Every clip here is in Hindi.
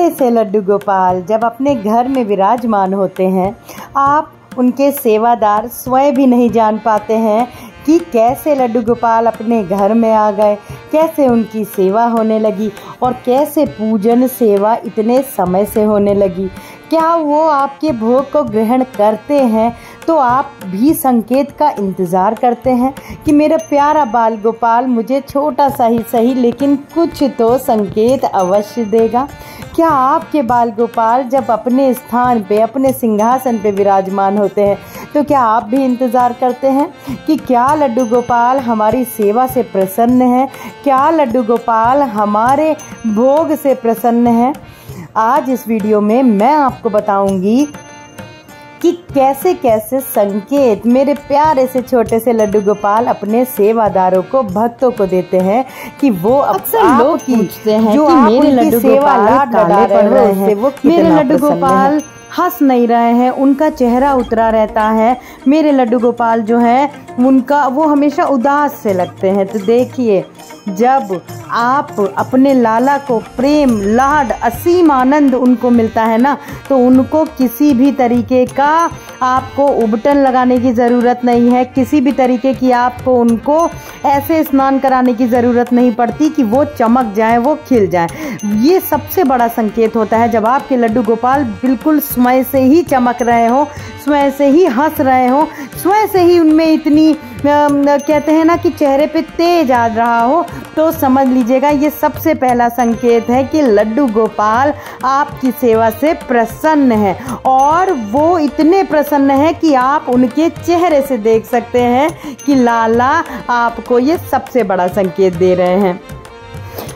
छोटे से लड्डू गोपाल जब अपने घर में विराजमान होते हैं, आप उनके सेवादार स्वयं भी नहीं जान पाते हैं कि कैसे लड्डू गोपाल अपने घर में आ गए, कैसे उनकी सेवा होने लगी और कैसे पूजन सेवा इतने समय से होने लगी। क्या वो आपके भोग को ग्रहण करते हैं तो आप भी संकेत का इंतज़ार करते हैं कि मेरा प्यारा बाल गोपाल मुझे छोटा सा ही सही लेकिन कुछ तो संकेत अवश्य देगा। क्या आपके बाल गोपाल जब अपने स्थान पे, अपने सिंहासन पे विराजमान होते हैं तो क्या आप भी इंतज़ार करते हैं कि क्या लड्डू गोपाल हमारी सेवा से प्रसन्न है, क्या लड्डू गोपाल हमारे भोग से प्रसन्न है। आज इस वीडियो में मैं आपको बताऊंगी कि कैसे कैसे संकेत मेरे प्यारे से छोटे से लड्डू गोपाल अपने सेवादारों को, भक्तों को देते हैं कि वो अक्सर लोग पूछते हैं जो कि मेरे लड्डू गोपाल काले पड़ रहे हैं, वो मेरे लड्डू गोपाल हंस नहीं रहे हैं, उनका चेहरा उतरा रहता है, मेरे लड्डू गोपाल जो है उनका वो हमेशा उदास से लगते हैं। तो देखिए, जब आप अपने लाला को प्रेम, लाड, असीम आनंद उनको मिलता है ना, तो उनको किसी भी तरीके का आपको उबटन लगाने की ज़रूरत नहीं है, किसी भी तरीके की आपको उनको ऐसे स्नान कराने की ज़रूरत नहीं पड़ती कि वो चमक जाए, वो खिल जाए। ये सबसे बड़ा संकेत होता है जब आपके लड्डू गोपाल बिल्कुल स्वयं से ही चमक रहे हो, स्वयं से ही हंस रहे हो, स्वयं से ही उनमें इतनी कहते हैं ना कि चेहरे पे तेज आ रहा हो, तो समझ लीजिएगा ये सबसे पहला संकेत है कि लड्डू गोपाल आपकी सेवा से प्रसन्न है। और वो इतने प्रसन्न है कि आप उनके चेहरे से देख सकते हैं कि लाला आपको ये सबसे बड़ा संकेत दे रहे हैं।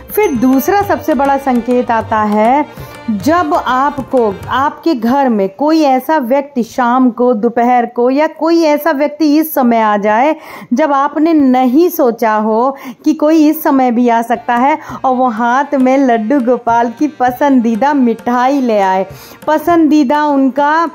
फिर दूसरा सबसे बड़ा संकेत आता है जब आपको आपके घर में कोई ऐसा व्यक्ति शाम को, दोपहर को, या कोई ऐसा व्यक्ति इस समय आ जाए जब आपने नहीं सोचा हो कि कोई इस समय भी आ सकता है, और वो हाथ में लड्डू गोपाल की पसंदीदा मिठाई ले आए, पसंदीदा उनका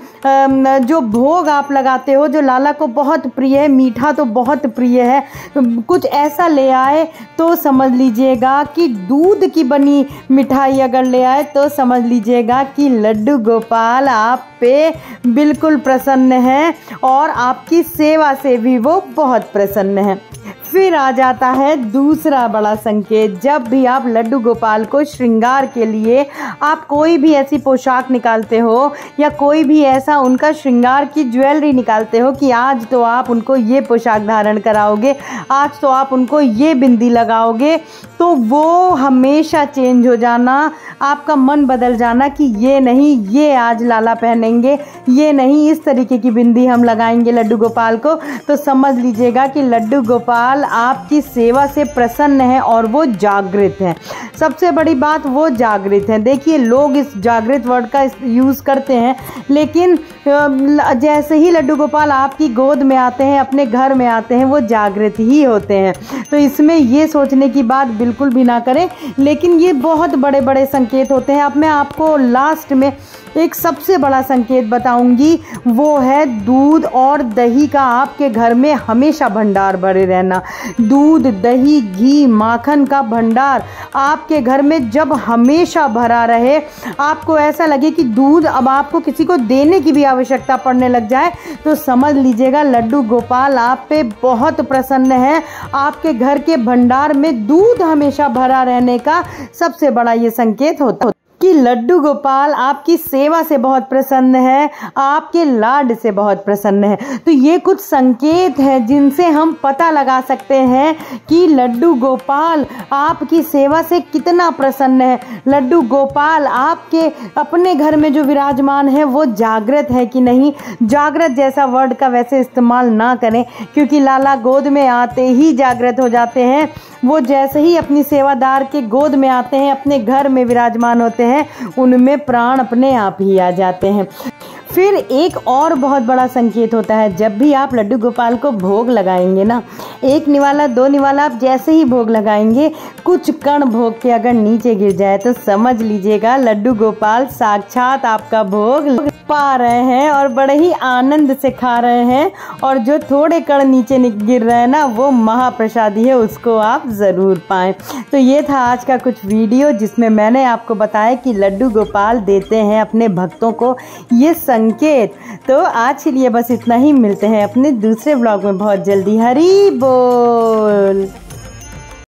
जो भोग आप लगाते हो, जो लाला को बहुत प्रिय है, मीठा तो बहुत प्रिय है, कुछ ऐसा ले आए, तो समझ लीजिएगा कि दूध की बनी मिठाई अगर ले आए तो समझ लीजिएगा कि लड्डू गोपाल आप पे बिल्कुल प्रसन्न है और आपकी सेवा से भी वो बहुत प्रसन्न है। फिर आ जाता है दूसरा बड़ा संकेत, जब भी आप लड्डू गोपाल को श्रृंगार के लिए आप कोई भी ऐसी पोशाक निकालते हो या कोई भी ऐसा उनका श्रृंगार की ज्वेलरी निकालते हो कि आज तो आप उनको ये पोशाक धारण कराओगे, आज तो आप उनको ये बिंदी लगाओगे, तो वो हमेशा चेंज हो जाना, आपका मन बदल जाना कि ये नहीं, ये आज लाला पहनेंगे, ये नहीं, इस तरीके की बिंदी हम लगाएंगे लड्डू गोपाल को, तो समझ लीजिएगा कि लड्डू गोपाल आपकी सेवा से प्रसन्न है और वो जागृत है। सबसे बड़ी बात, वो जागृत है। देखिए, लोग इस जागृत वर्ड का यूज़ करते हैं, लेकिन जैसे ही लड्डू गोपाल आपकी गोद में आते हैं, अपने घर में आते हैं, वो जागृत ही होते हैं। तो इसमें ये सोचने की बात बिल्कुल भी ना करें, लेकिन ये बहुत बड़े बड़े संकेत होते हैं। अब मैं आपको लास्ट में एक सबसे बड़ा संकेत बताऊंगी, वो है दूध और दही का आपके घर में हमेशा भंडार भरे रहना। दूध, दही, घी, माखन का भंडार आपके घर में जब हमेशा भरा रहे, आपको ऐसा लगे कि दूध अब आपको किसी को देने की भी आवश्यकता पड़ने लग जाए, तो समझ लीजिएगा लड्डू गोपाल आप पे बहुत प्रसन्न है। आपके घर के भंडार में दूध हमेशा भरा रहने का सबसे बड़ा ये संकेत होता है कि लड्डू गोपाल आपकी सेवा से बहुत प्रसन्न है, आपके लाड से बहुत प्रसन्न है। तो ये कुछ संकेत हैं जिनसे हम पता लगा सकते हैं कि लड्डू गोपाल आपकी सेवा से कितना प्रसन्न है, लड्डू गोपाल आपके अपने घर में जो विराजमान है वो जागृत है कि नहीं। जागृत जैसा वर्ड का वैसे इस्तेमाल ना करें, क्योंकि लाला गोद में आते ही जागृत हो जाते हैं। वो जैसे ही अपनी सेवादार के गोद में आते हैं, अपने घर में विराजमान होते हैं, उनमें प्राण अपने आप ही आ जाते हैं। फिर एक और बहुत बड़ा संकेत होता है, जब भी आप लड्डू गोपाल को भोग लगाएंगे ना, एक निवाला 2 निवाला आप जैसे ही भोग लगाएंगे, कुछ कण भोग के अगर नीचे गिर जाए तो समझ लीजिएगा लड्डू गोपाल साक्षात आपका भोग पा रहे हैं और बड़े ही आनंद से खा रहे हैं। और जो थोड़े कण नीचे गिर रहे हैं ना, वो महाप्रसादी है, उसको आप ज़रूर पाएं। तो ये था आज का कुछ वीडियो जिसमें मैंने आपको बताया कि लड्डू गोपाल देते हैं अपने भक्तों को ये संकेत। तो आज के लिए बस इतना ही, मिलते हैं अपने दूसरे ब्लॉग में बहुत जल्दी। हरी बोल।